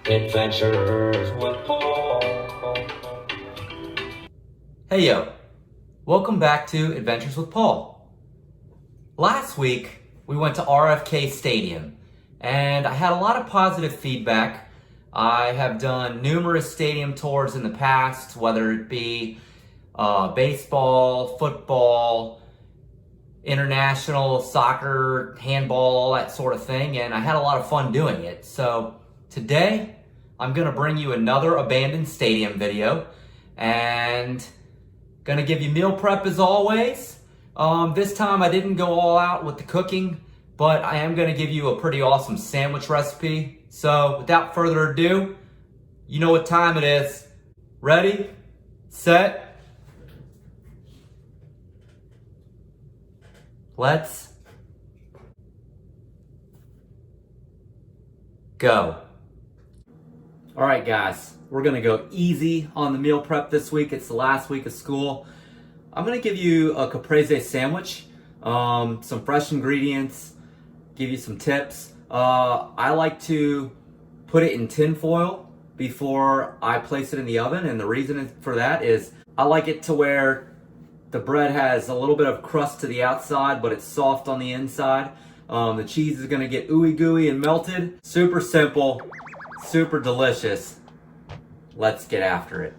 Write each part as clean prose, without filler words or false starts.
Adventures with Paul. Hey yo, welcome back to Adventures with Paul. Last week we went to RFK Stadium and I had a lot of positive feedback. I have done numerous stadium tours in the past, whether it be baseball, football, international, soccer, handball, all that sort of thing, and I had a lot of fun doing it. So today I'm gonna bring you another abandoned stadium video and gonna give you meal prep as always. This time I didn't go all out with the cooking, but I am gonna give you a pretty awesome sandwich recipe. So without further ado, you know what time it is. Ready, set, let's go. All right, guys, we're gonna go easy on the meal prep this week. It's the last week of school. I'm gonna give you a Caprese sandwich, some fresh ingredients, give you some tips. I like to put it in tin foil before I place it in the oven, and the reason for that is I like it to where the bread has a little bit of crust to the outside, but it's soft on the inside. The cheese is gonna get ooey gooey and melted. Super simple, super delicious. Let's get after it.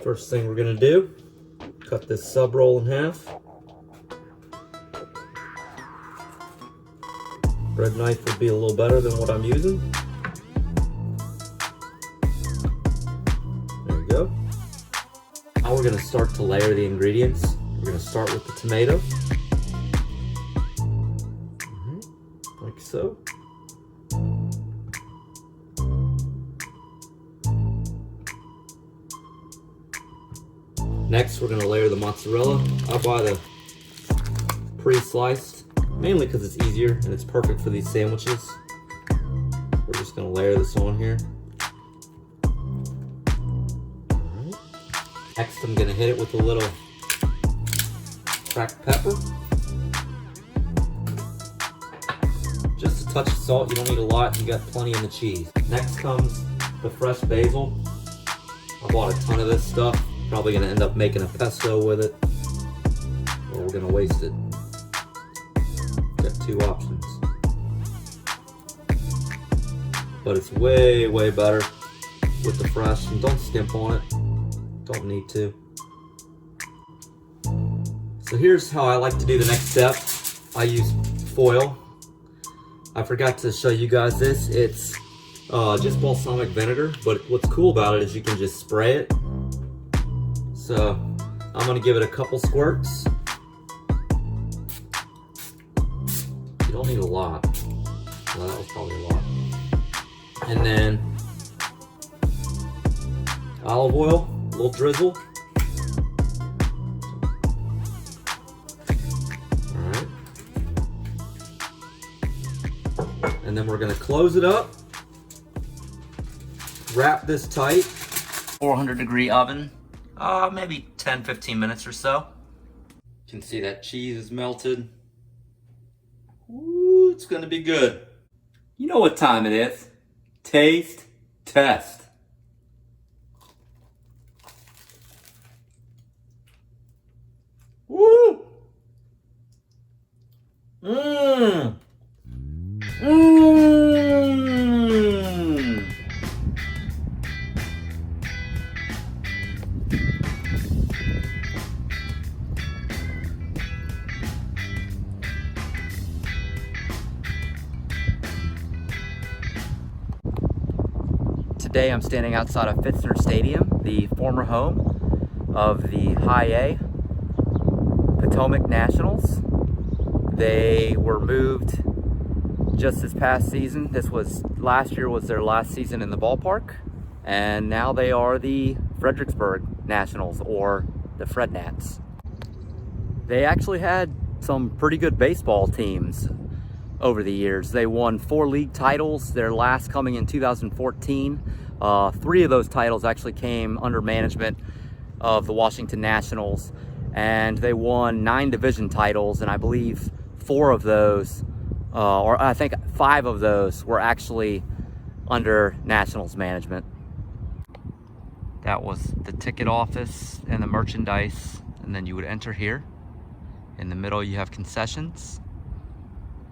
First thing we're gonna do, cut this sub roll in half. Bread knife would be a little better than what I'm using. There we go. Now we're gonna start to layer the ingredients. We're gonna start with the tomato. Like so. Next, we're gonna layer the mozzarella. I buy the pre-sliced, mainly because it's easier and it's perfect for these sandwiches. We're just gonna layer this on here. Alright. Next, I'm gonna hit it with a little cracked pepper. Just a touch of salt, you don't need a lot, you got plenty in the cheese. Next comes the fresh basil. I bought a ton of this stuff. Probably gonna end up making a pesto with it, or we're gonna waste it. Got two options. But it's way, way better with the fresh, and don't skimp on it. Don't need to. So here's how I like to do the next step. I use foil. I forgot to show you guys this. It's just balsamic vinegar, but what's cool about it is you can just spray it. So I'm gonna give it a couple squirts. You don't need a lot. Well, that was probably a lot. And then olive oil, a little drizzle. All right. And then we're gonna close it up. Wrap this tight. 400-degree oven. Maybe 10-15 minutes or so. You can see that cheese is melted. Ooh, it's gonna be good. You know what time it is. Taste test. Woo! Mmm. Mmm. Today I'm standing outside of Fitzner Stadium, the former home of the High A Potomac Nationals. They were moved just this past season. Last year was their last season in the ballpark, and now they are the Fredericksburg Nationals, or the Frednats. They actually had some pretty good baseball teams over the years. They won 4 league titles, their last coming in 2014. 3 of those titles actually came under management of the Washington Nationals, and they won 9 division titles, and I believe 4 of those, or I think 5 of those were actually under Nationals management. That was the ticket office and the merchandise, and then you would enter here. In the middle you have concessions,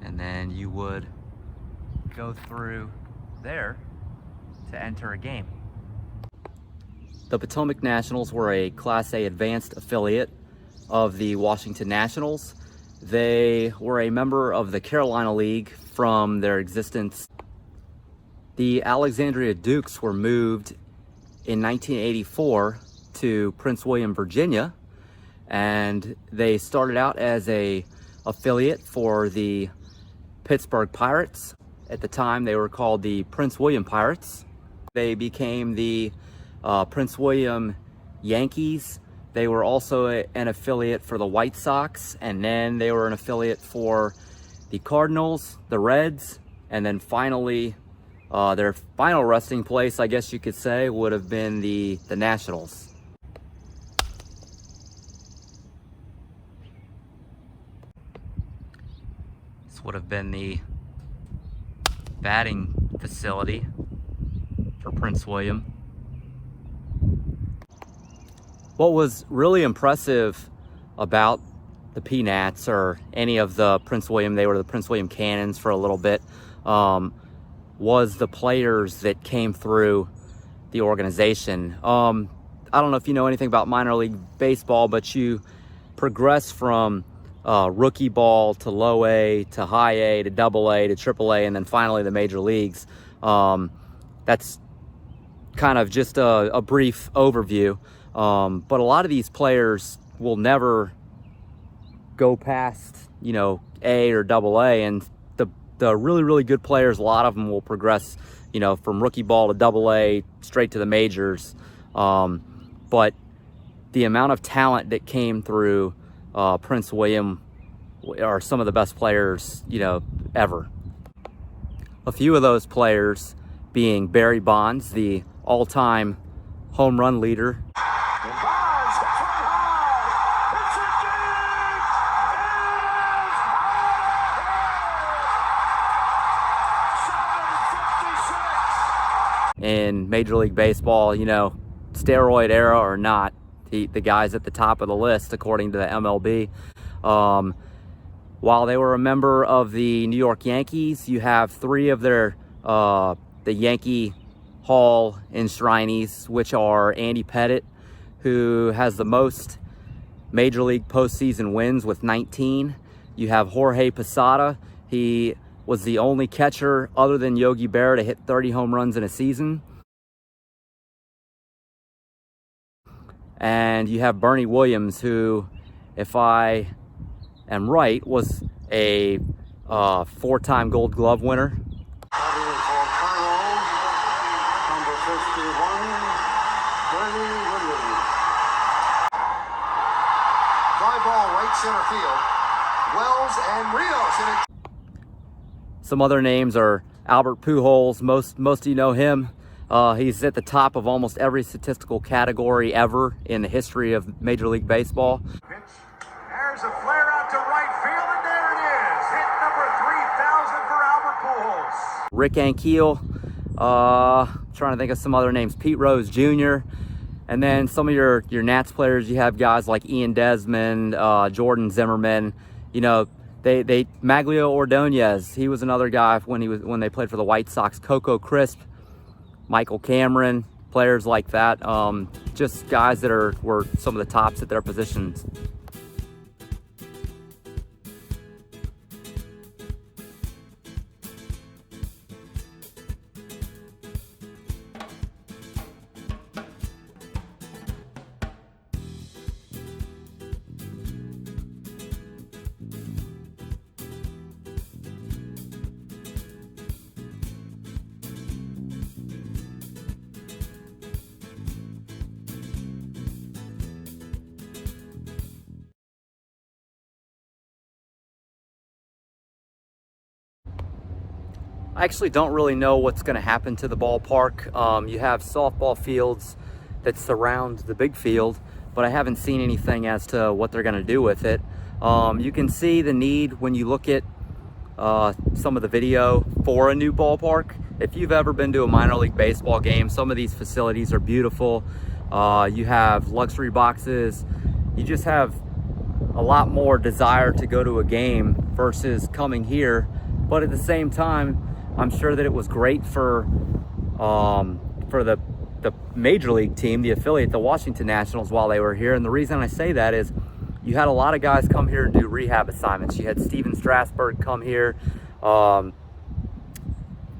and then you would go through there to enter a game. The Potomac Nationals were a Class A advanced affiliate of the Washington Nationals. They were a member of the Carolina League from their existence. The Alexandria Dukes were moved in 1984 to Prince William, Virginia, and they started out as a affiliate for the Pittsburgh Pirates. At the time, they were called the Prince William Pirates. They became the Prince William Yankees. They were also an affiliate for the White Sox, and then they were an affiliate for the Cardinals, the Reds, and then finally their final resting place, I guess you could say, would have been the Nationals. This would have been the batting facility for Prince William. What was really impressive about the Peanuts, or any of the Prince William, they were the Prince William Cannons for a little bit, was the players that came through the organization. I don't know if you know anything about minor league baseball, but you progress from rookie ball to low A to high A to double A to triple A, and then finally the major leagues. That's kind of just a brief overview. But a lot of these players will never go past, A or double A, and the really, really good players, a lot of them will progress, from rookie ball to double A straight to the majors. But the amount of talent that came through Prince William are some of the best players, ever. A few of those players being Barry Bonds, the all-time home run leader. In Major League Baseball, steroid era or not, the guys at the top of the list, according to the MLB. While they were a member of the New York Yankees, you have three of their the Yankee Hall enshrinees, which are Andy Pettitte, who has the most Major League postseason wins with 19. You have Jorge Posada. He was the only catcher other than Yogi Berra to hit 30 home runs in a season. And you have Bernie Williams, who, if I am right, was a 4-time Gold Glove winner. Fly ball right center field. Wells and Rios. Some other names are Albert Pujols. Most of you know him. He's at the top of almost every statistical category ever in the history of Major League Baseball. There's a flare out to right field, and there it is. Hit number 3,000 for Albert Pujols. Rick Ankiel. Trying to think of some other names. Pete Rose Jr. And then some of your Nats players, you have guys like Ian Desmond, Jordan Zimmerman. Maglio Ordonez, he was another guy when they played for the White Sox. Coco Crisp, Michael Cameron, players like that. Just guys that were some of the tops at their positions. I actually don't really know what's going to happen to the ballpark. You have softball fields that surround the big field, but I haven't seen anything as to what they're going to do with it. You can see the need when you look at some of the video for a new ballpark. If you've ever been to a minor league baseball game, some of these facilities are beautiful. You have luxury boxes. You just have a lot more desire to go to a game versus coming here. But at the same time, I'm sure that it was great for the major league team, the affiliate, the Washington Nationals, while they were here. And the reason I say that is you had a lot of guys come here and do rehab assignments. You had Steven Strasburg come here,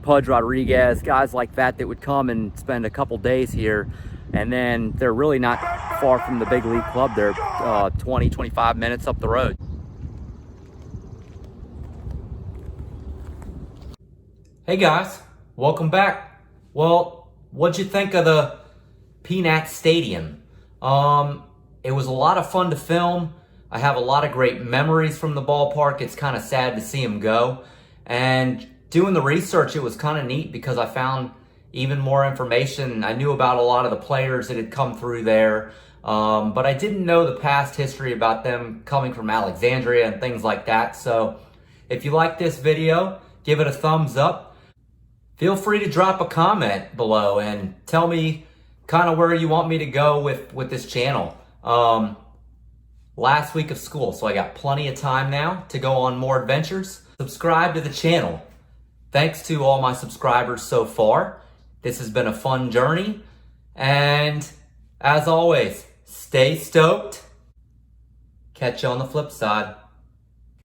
Pudge Rodriguez, guys like that would come and spend a couple days here. And then they're really not far from the big league club. They're 20, 25 minutes up the road. Hey guys, welcome back. Well, what'd you think of the Peanut Stadium? It was a lot of fun to film. I have a lot of great memories from the ballpark. It's kind of sad to see him go. And doing the research, it was kind of neat because I found even more information. I knew about a lot of the players that had come through there, but I didn't know the past history about them coming from Alexandria and things like that. So if you like this video, give it a thumbs up. Feel free to drop a comment below and tell me kind of where you want me to go with this channel. Last week of school, so I got plenty of time now to go on more adventures. Subscribe to the channel. Thanks to all my subscribers so far. This has been a fun journey. And as always, stay stoked. Catch you on the flip side.